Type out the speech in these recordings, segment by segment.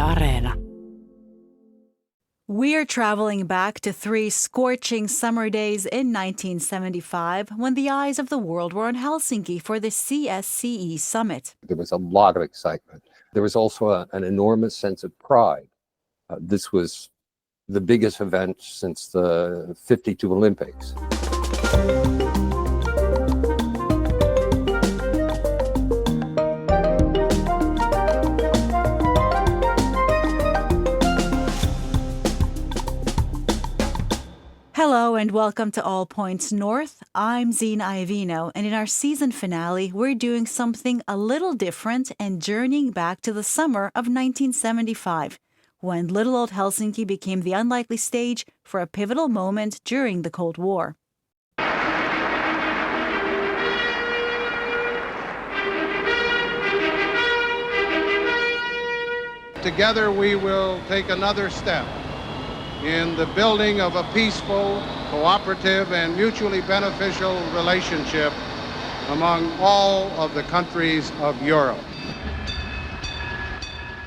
Areena. We're traveling back to 3 scorching summer days in 1975 when the eyes of the world were on Helsinki for the CSCE summit. There was a lot of excitement. There was also an enormous sense of pride. This was the biggest event since the '52 Olympics. Hello and welcome to All Points North. I'm Zena Iovino, and in our season finale, we're doing something a little different and journeying back to the summer of 1975, when little old Helsinki became the unlikely stage for a pivotal moment during the Cold War. Together we will take another step in the building of a peaceful, cooperative, and mutually beneficial relationship among all of the countries of Europe.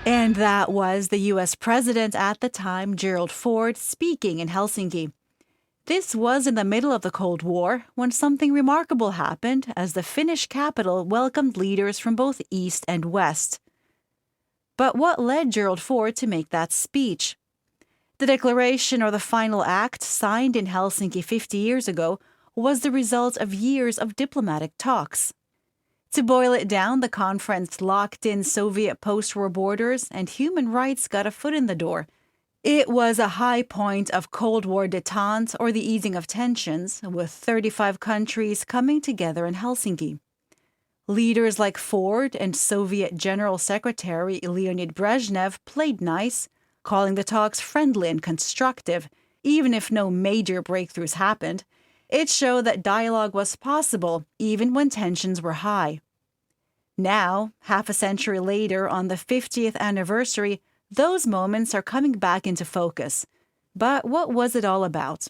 And that was the U.S. president at the time, Gerald Ford, speaking in Helsinki. This was in the middle of the Cold War when something remarkable happened as the Finnish capital welcomed leaders from both East and West. But what led Gerald Ford to make that speech? The declaration, or the final act, signed in Helsinki 50 years ago, was the result of years of diplomatic talks. To boil it down, the conference locked in Soviet post-war borders and human rights got a foot in the door. It was a high point of Cold War détente, or the easing of tensions, with 35 countries coming together in Helsinki. Leaders like Ford and Soviet General Secretary Leonid Brezhnev played nice, calling the talks friendly and constructive, even if no major breakthroughs happened. It showed that dialogue was possible, even when tensions were high. Now, half a century later, on the 50th anniversary, those moments are coming back into focus. But what was it all about?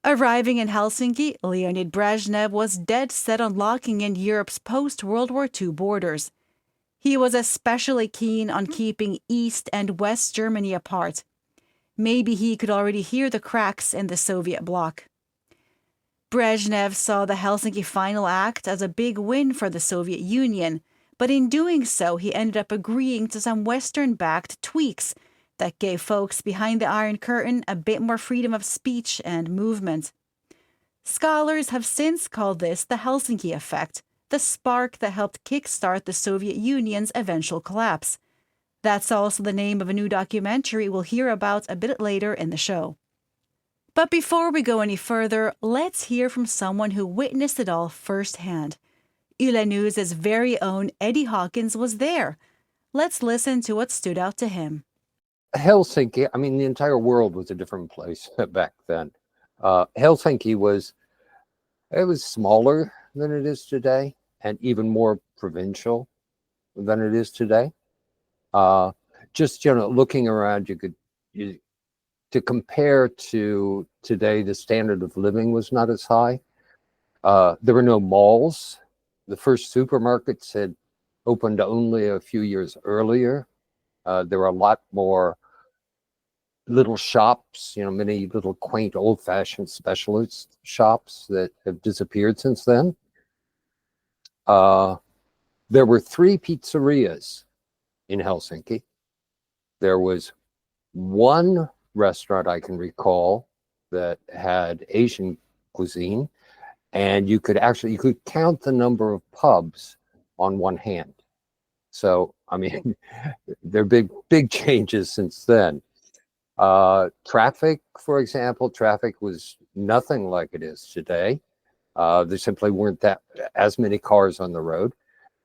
Arriving in Helsinki, Leonid Brezhnev was dead set on locking in Europe's post-World War II borders. He was especially keen on keeping East and West Germany apart. Maybe he could already hear the cracks in the Soviet bloc. Brezhnev saw the Helsinki Final Act as a big win for the Soviet Union, but in doing so, he ended up agreeing to some Western-backed tweaks that gave folks behind the Iron Curtain a bit more freedom of speech and movement. Scholars have since called this the Helsinki effect, the spark that helped kickstart the Soviet Union's eventual collapse. That's also the name of a new documentary we'll hear about a bit later in the show. But before we go any further, let's hear from someone who witnessed it all firsthand. Yle News' very own Eddie Hawkins was there. Let's listen to what stood out to him. Helsinki, the entire world was a different place back then. Helsinki was smaller than it is today, and even more provincial than it is today. Looking around, to compare to today, the standard of living was not as high. There were no malls. The first supermarkets had opened only a few years earlier. There were a lot more little shops, many little quaint old-fashioned specialist shops that have disappeared since then. There were 3 pizzerias in Helsinki. There was one restaurant I can recall that had Asian cuisine, and you could count the number of pubs on one hand. So, there are big changes since then. Traffic, for example, was nothing like it is today. There simply weren't as many cars on the road.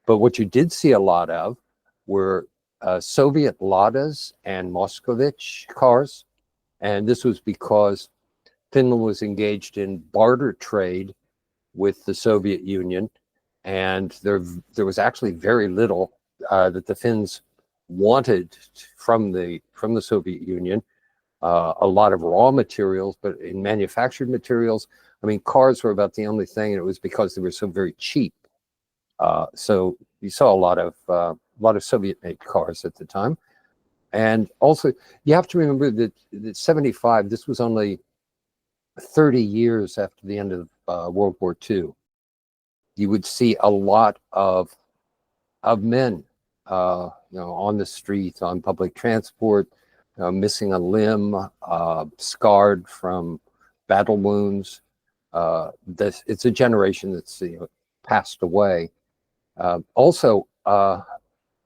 But what you did see a lot of were Soviet Ladas and Moscovich cars. And this was because Finland was engaged in barter trade with the Soviet Union. And there was actually very little that the Finns wanted from the Soviet Union. A lot of raw materials, but in manufactured materials, cars were about the only thing, and it was because they were so very cheap. So you saw a lot of Soviet-made cars at the time. And also, you have to remember that 75, this was only 30 years after the end of World War II. You would see a lot of men, on the streets, on public transport, missing a limb, scarred from battle wounds. It's a generation that's passed away. Also,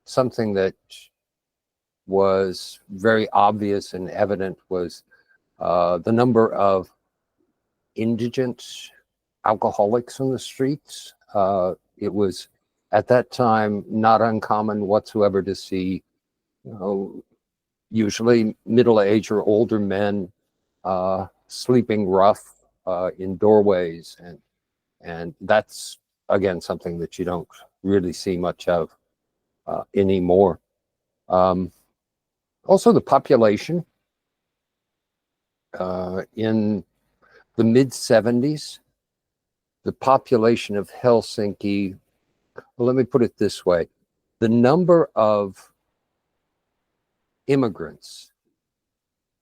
something that was very obvious and evident was the number of indigent alcoholics on the streets. It was at that time not uncommon whatsoever to see, usually middle-aged or older men sleeping rough in doorways, and that's again something that you don't really see much of anymore. Also, the population in the mid-70s, the population of Helsinki, well, let me put it this way, the number of immigrants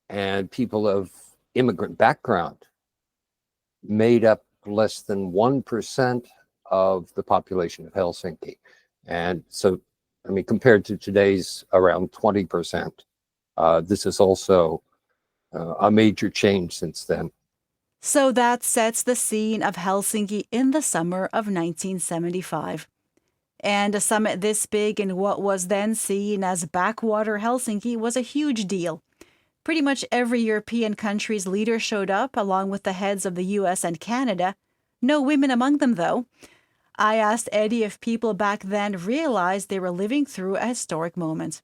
and people of immigrant background made up less than 1% of the population of Helsinki. And so, I mean, compared to today's around 20%, this is also a major change since then. So that sets the scene of Helsinki in the summer of 1975. And a summit this big in what was then seen as backwater Helsinki was a huge deal. Pretty much every European country's leader showed up, along with the heads of the US and Canada. No women among them, though. I asked Eddie if people back then realized they were living through a historic moment.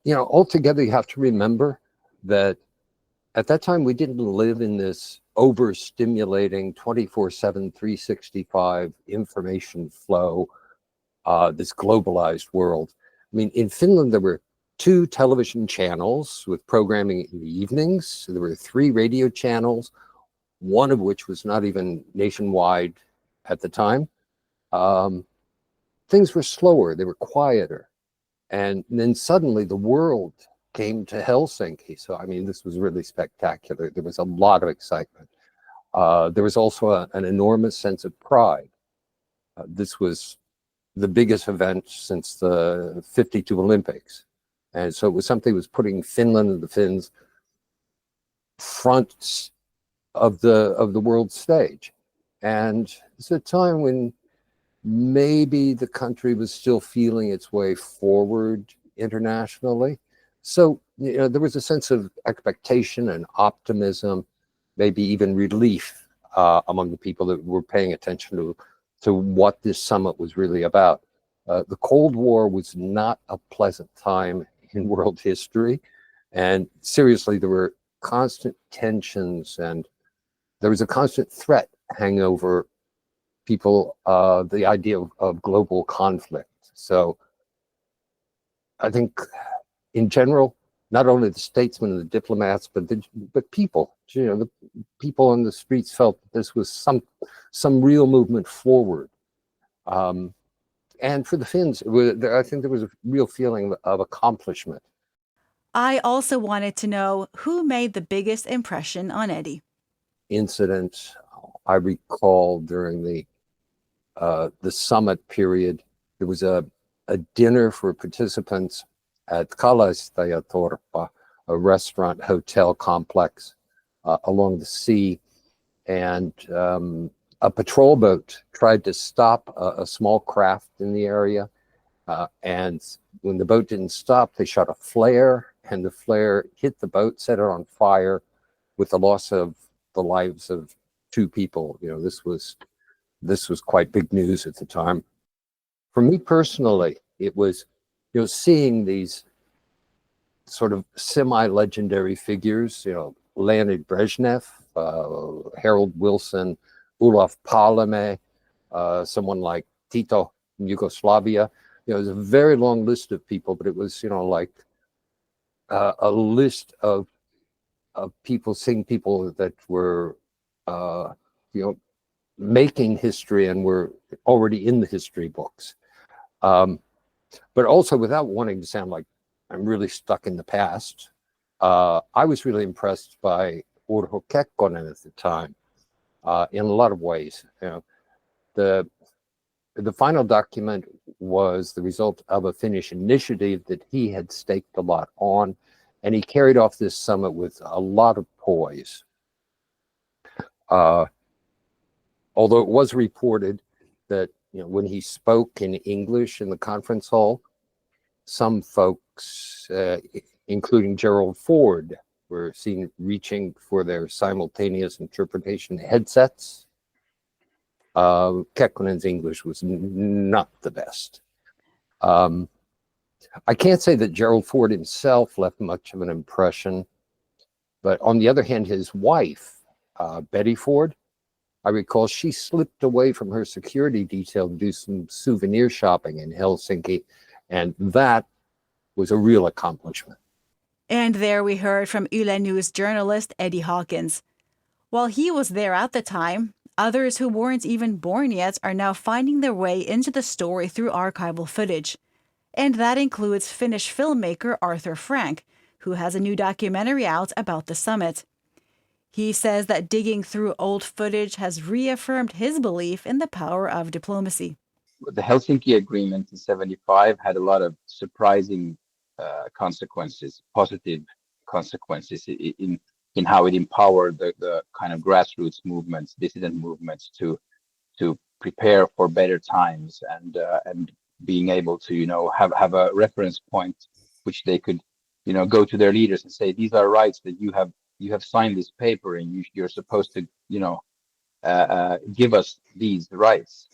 Altogether, you have to remember that at that time, we didn't live in this overstimulating 24/7, 365 information flow, this globalized world. I mean, in Finland, there were 2 television channels with programming in the evenings. There were 3 radio channels, one of which was not even nationwide at the time. Things were slower, they were quieter. And then suddenly the world came to Helsinki. So, I mean, this was really spectacular. There was a lot of excitement. There was also an enormous sense of pride. This was the biggest event since the '52 Olympics. And so it was something that was putting Finland and the Finns front of the world stage. And it's a time when maybe the country was still feeling its way forward internationally. So, there was a sense of expectation and optimism, maybe even relief among the people that were paying attention to what this summit was really about. The Cold War was not a pleasant time in world history. And seriously, there were constant tensions and there was a constant threat hanging over people, the idea of global conflict. So I think in general, not only the statesmen and the diplomats, but people, the people on the streets felt that this was some real movement forward. And for the Finns, I think there was a real feeling of accomplishment. I also wanted to know who made the biggest impression on Eddie. Incident I recall during the summit period, there was a dinner for participants at Kalastajatorppa, a restaurant hotel complex along the sea, and a patrol boat tried to stop a small craft in the area, and when the boat didn't stop, they shot a flare, and the flare hit the boat, set it on fire, with the loss of the lives of 2 people. This was quite big news at the time. For me personally, it was, seeing these sort of semi-legendary figures, Leonid Brezhnev, Harold Wilson, Olof Palme, someone like Tito in Yugoslavia. It was a very long list of people, but it was, like a list of people, seeing people that were, making history and were already in the history books. But also, without wanting to sound like I'm really stuck in the past. I was really impressed by Urho Kekkonen at the time, in a lot of ways. You know, the final document was the result of a Finnish initiative that he had staked a lot on, and he carried off this summit with a lot of poise. Although it was reported that, you know, when he spoke in English in the conference hall, some folks, including Gerald Ford, were seen reaching for their simultaneous interpretation headsets. Kekkonen's English was not the best. I can't say that Gerald Ford himself left much of an impression, but on the other hand, his wife, Betty Ford, I recall she slipped away from her security detail to do some souvenir shopping in Helsinki, and that was a real accomplishment. And there we heard from Yle News journalist Eddie Hawkins. While he was there at the time, others who weren't even born yet are now finding their way into the story through archival footage. And that includes Finnish filmmaker Arthur Frank, who has a new documentary out about the summit. He says that digging through old footage has reaffirmed his belief in the power of diplomacy. The Helsinki Agreement in '75 had a lot of surprising consequences, positive consequences in how it empowered the kind of grassroots movements, dissident movements to prepare for better times and being able to, you know, have a reference point which they could, you know, go to their leaders and say, these are rights that you have signed this paper and you're supposed to, you know, give us these rights.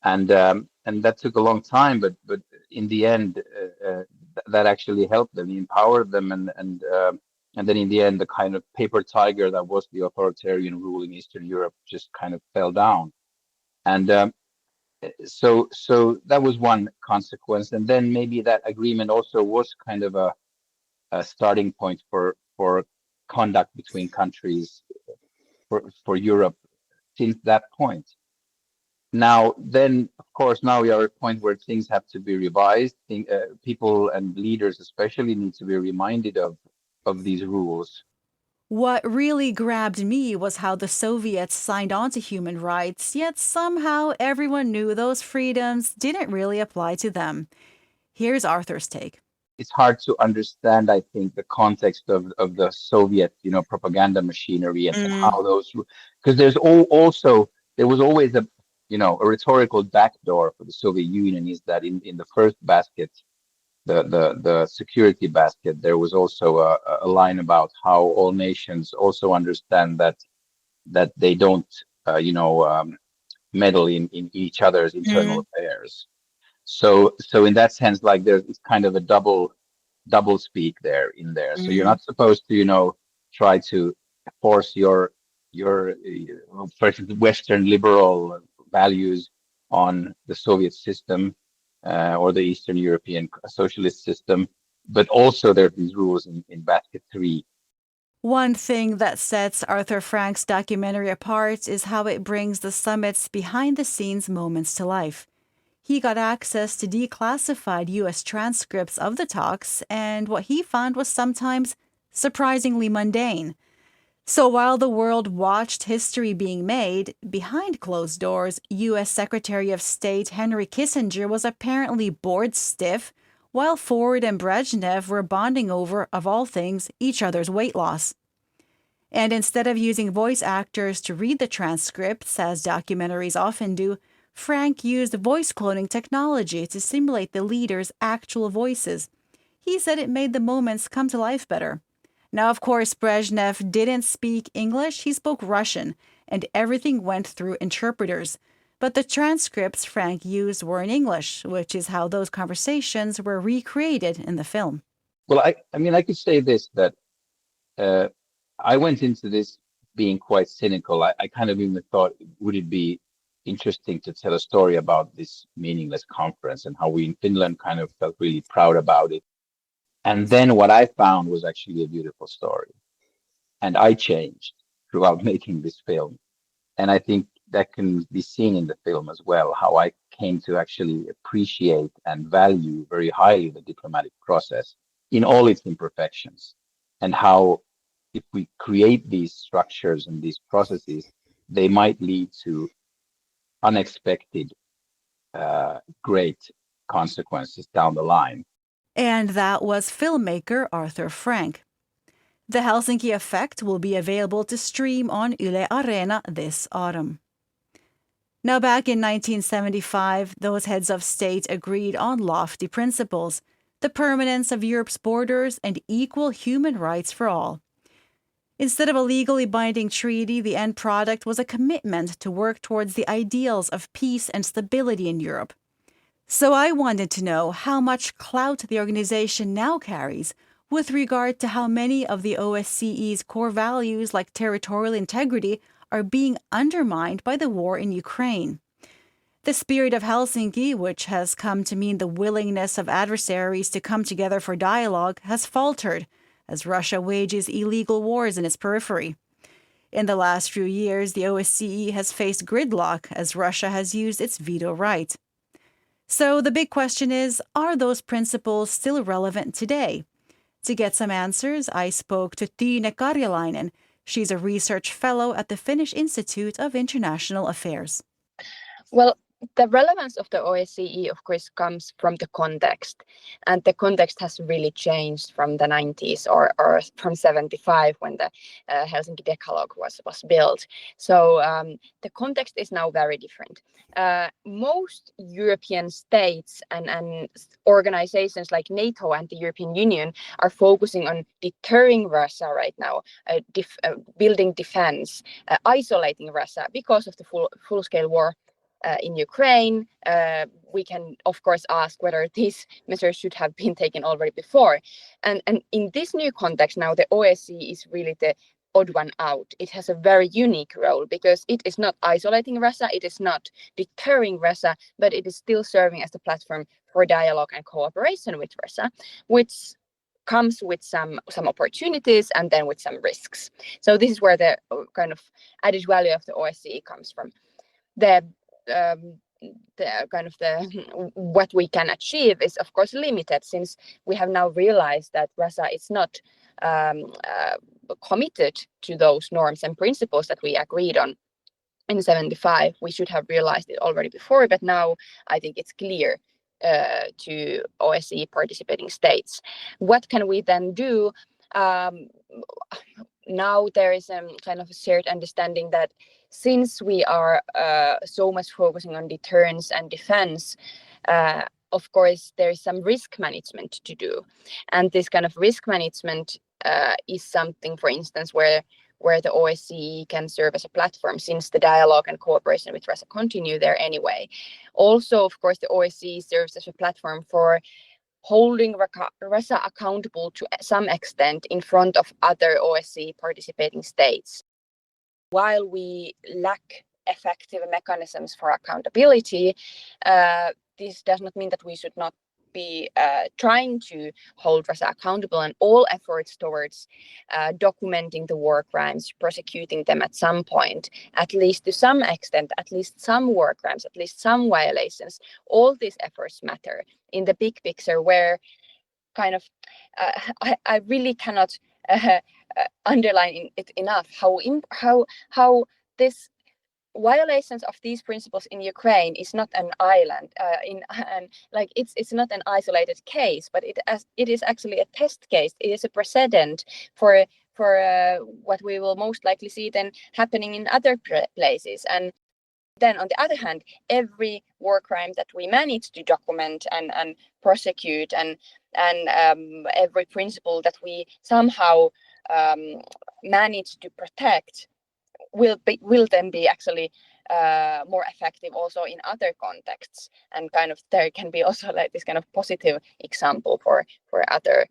And that took a long time, but in the end, that actually helped them, empowered them, and then in the end, the kind of paper tiger that was the authoritarian rule in Eastern Europe just kind of fell down. And so that was one consequence. And then maybe that agreement also was kind of a starting point for conduct between countries for Europe since that point. Now, then, of course, now we are at a point where things have to be revised. People and leaders especially need to be reminded of these rules. What really grabbed me was how the Soviets signed on to human rights, yet somehow everyone knew those freedoms didn't really apply to them. Here's Arthur's take. It's hard to understand, I think, the context of the Soviet, you know, propaganda machinery and how those, because there was always a rhetorical backdoor for the Soviet Union, is that in the first basket, the security basket, there was also a line about how all nations also understand that they don't meddle in each other's internal affairs. So in that sense, like it's kind of a double speak there. So you're not supposed to, you know, try to force your for instance, Western liberal values on the Soviet system or the Eastern European socialist system, but also there are these rules in basket 3. One thing that sets Arthur Frank's documentary apart is how it brings the summit's behind-the-scenes moments to life. He got access to declassified U.S. transcripts of the talks, and what he found was sometimes surprisingly mundane. So while the world watched history being made, behind closed doors, U.S. Secretary of State Henry Kissinger was apparently bored stiff, while Ford and Brezhnev were bonding over, of all things, each other's weight loss. And instead of using voice actors to read the transcripts, as documentaries often do, Frank used voice cloning technology to simulate the leaders' actual voices. He said it made the moments come to life better. Now, of course, Brezhnev didn't speak English, he spoke Russian, and everything went through interpreters. But the transcripts Frank used were in English, which is how those conversations were recreated in the film. Well, I mean, I could say this, that I went into this being quite cynical. I kind of even thought, would it be interesting to tell a story about this meaningless conference and how we in Finland kind of felt really proud about it. And then what I found was actually a beautiful story. And I changed throughout making this film. And I think that can be seen in the film as well, how I came to actually appreciate and value very highly the diplomatic process. in all its imperfections, and how if we create these structures and these processes, they might lead to unexpected great consequences down the line. And that was filmmaker Arthur Frank. The Helsinki Effect will be available to stream on Yle Areena this autumn. Now, back in 1975, those heads of state agreed on lofty principles, the permanence of Europe's borders and equal human rights for all. Instead of a legally binding treaty, the end product was a commitment to work towards the ideals of peace and stability in Europe. So I wanted to know how much clout the organization now carries with regard to how many of the OSCE's core values like territorial integrity are being undermined by the war in Ukraine. The spirit of Helsinki, which has come to mean the willingness of adversaries to come together for dialogue, has faltered as Russia wages illegal wars in its periphery. In the last few years, the OSCE has faced gridlock as Russia has used its veto right. So the big question is, are those principles still relevant today? To get some answers, I spoke to Zena Iovino. She's a research fellow at the Finnish Institute of International Affairs. Well, the relevance of the OSCE, of course, comes from the context. And the context has really changed from the 90s or from 75 when the Helsinki Decalogue was built. So the context is now very different. Most European states and organizations like NATO and the European Union are focusing on deterring Russia right now, building defense, isolating Russia because of the full-scale war in Ukraine. We can, of course, ask whether these measures should have been taken already before. And in this new context now, the OSCE is really the odd one out. It has a very unique role because it is not isolating Russia, it is not deterring Russia, but it is still serving as the platform for dialogue and cooperation with Russia, which comes with some opportunities and then with some risks. So this is where the kind of added value of the OSCE comes from. The what we can achieve is of course limited, since we have now realized that Russia is not committed to those norms and principles that we agreed on in 75. We should have realized it already before, but now I think it's clear to OSCE participating states. What can we then do? Now there is kind of a shared understanding that since we are so much focusing on deterrence and defense, of course, there is some risk management to do. And this kind of risk management is something, for instance, where the OSCE can serve as a platform, since the dialogue and cooperation with Russia continue there anyway. Also, of course, the OSCE serves as a platform for holding Russia accountable to some extent in front of other OSCE participating states. While we lack effective mechanisms for accountability, this does not mean that we should not be trying to hold Russia accountable, and all efforts towards documenting the war crimes, prosecuting them at some point, at least to some extent, at least some war crimes, at least some violations, all these efforts matter in the big picture, where kind of I really cannot underline it enough how this violations of these principles in Ukraine is not an island, it's not an isolated case, but it is actually a test case. It is a precedent for what we will most likely see then happening in other places. And then on the other hand, every war crime that we manage to document and prosecute, and every principle that we somehow manage to protect will then be actually more effective also in other contexts, and kind of there can be also like this kind of positive example for other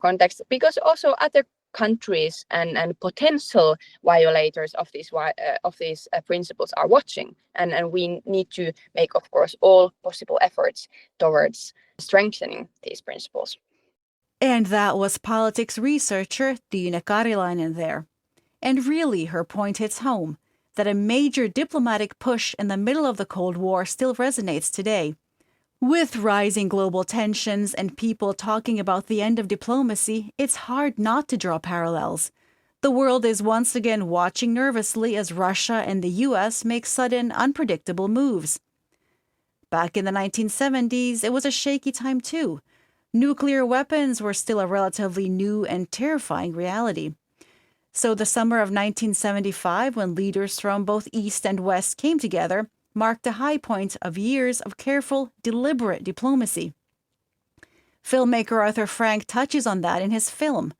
contexts, because also other countries and potential violators of these principles are watching, and we need to make, of course, all possible efforts towards strengthening these principles. And that was politics researcher Zena Iovino there. And really, her point hits home, that a major diplomatic push in the middle of the Cold War still resonates today. With rising global tensions and people talking about the end of diplomacy, it's hard not to draw parallels. The world is once again watching nervously as Russia and the US make sudden, unpredictable moves. Back in the 1970s, it was a shaky time too. Nuclear weapons were still a relatively new and terrifying reality. So the summer of 1975, when leaders from both East and West came together, marked a high point of years of careful, deliberate diplomacy. Filmmaker Arthur Frank touches on that in his film.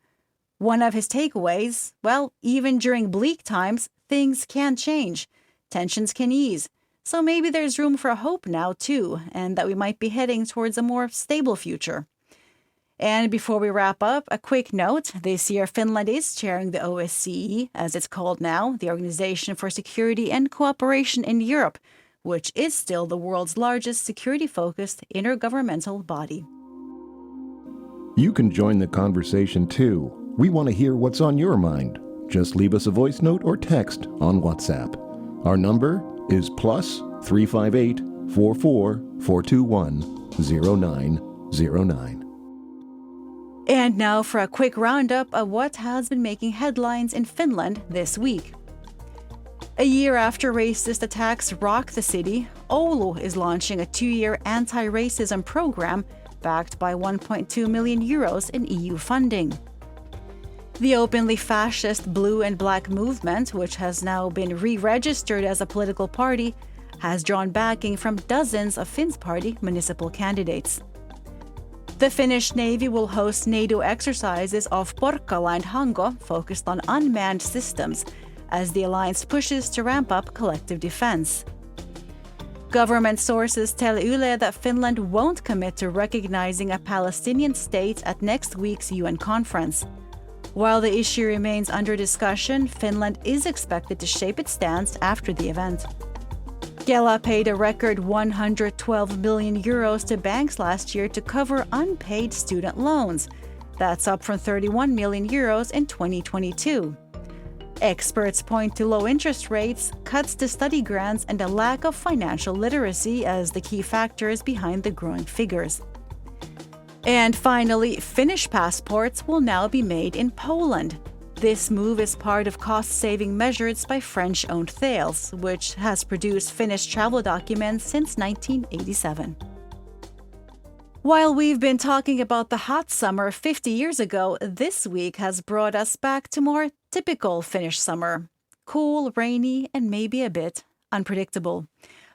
One of his takeaways, well, even during bleak times, things can change. Tensions can ease. So maybe there's room for hope now, too, and that we might be heading towards a more stable future. And before we wrap up, a quick note. This year, Finland is chairing the OSCE, as it's called now, the Organization for Security and Cooperation in Europe, which is still the world's largest security-focused intergovernmental body. You can join the conversation too. We want to hear what's on your mind. Just leave us a voice note or text on WhatsApp. Our number is +358 44 421 0909. And now for a quick roundup of what has been making headlines in Finland this week. A year after racist attacks rocked the city, Oulu is launching a 2-year anti-racism program backed by 1.2 million euros in EU funding. The openly fascist Blue and Black movement, which has now been re-registered as a political party, has drawn backing from dozens of Finns Party municipal candidates. The Finnish Navy will host NATO exercises off Porkkala and Hanko focused on unmanned systems, as the alliance pushes to ramp up collective defense. Government sources tell Yle that Finland won't commit to recognizing a Palestinian state at next week's UN conference. While the issue remains under discussion, Finland is expected to shape its stance after the event. Kela paid a record 112 million euros to banks last year to cover unpaid student loans. That's up from 31 million euros in 2022. Experts point to low interest rates, cuts to study grants, and a lack of financial literacy as the key factors behind the growing figures. And finally, Finnish passports will now be made in Poland. This move is part of cost-saving measures by French-owned Thales, which has produced Finnish travel documents since 1987. While we've been talking about the hot summer 50 years ago, this week has brought us back to more typical Finnish summer. Cool, rainy, and maybe a bit unpredictable.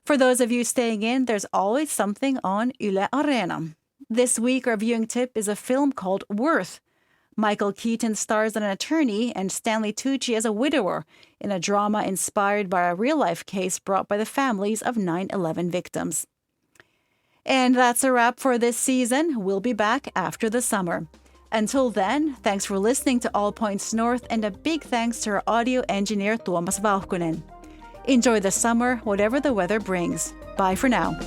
For those of you staying in, there's always something on Yle Areena. This week, our viewing tip is a film called Worth. Michael Keaton stars as an attorney and Stanley Tucci as a widower in a drama inspired by a real-life case brought by the families of 9/11 victims. And that's a wrap for this season. We'll be back after the summer. Until then, thanks for listening to All Points North, and a big thanks to our audio engineer Tuomas Vauhkonen. Enjoy the summer, whatever the weather brings. Bye for now.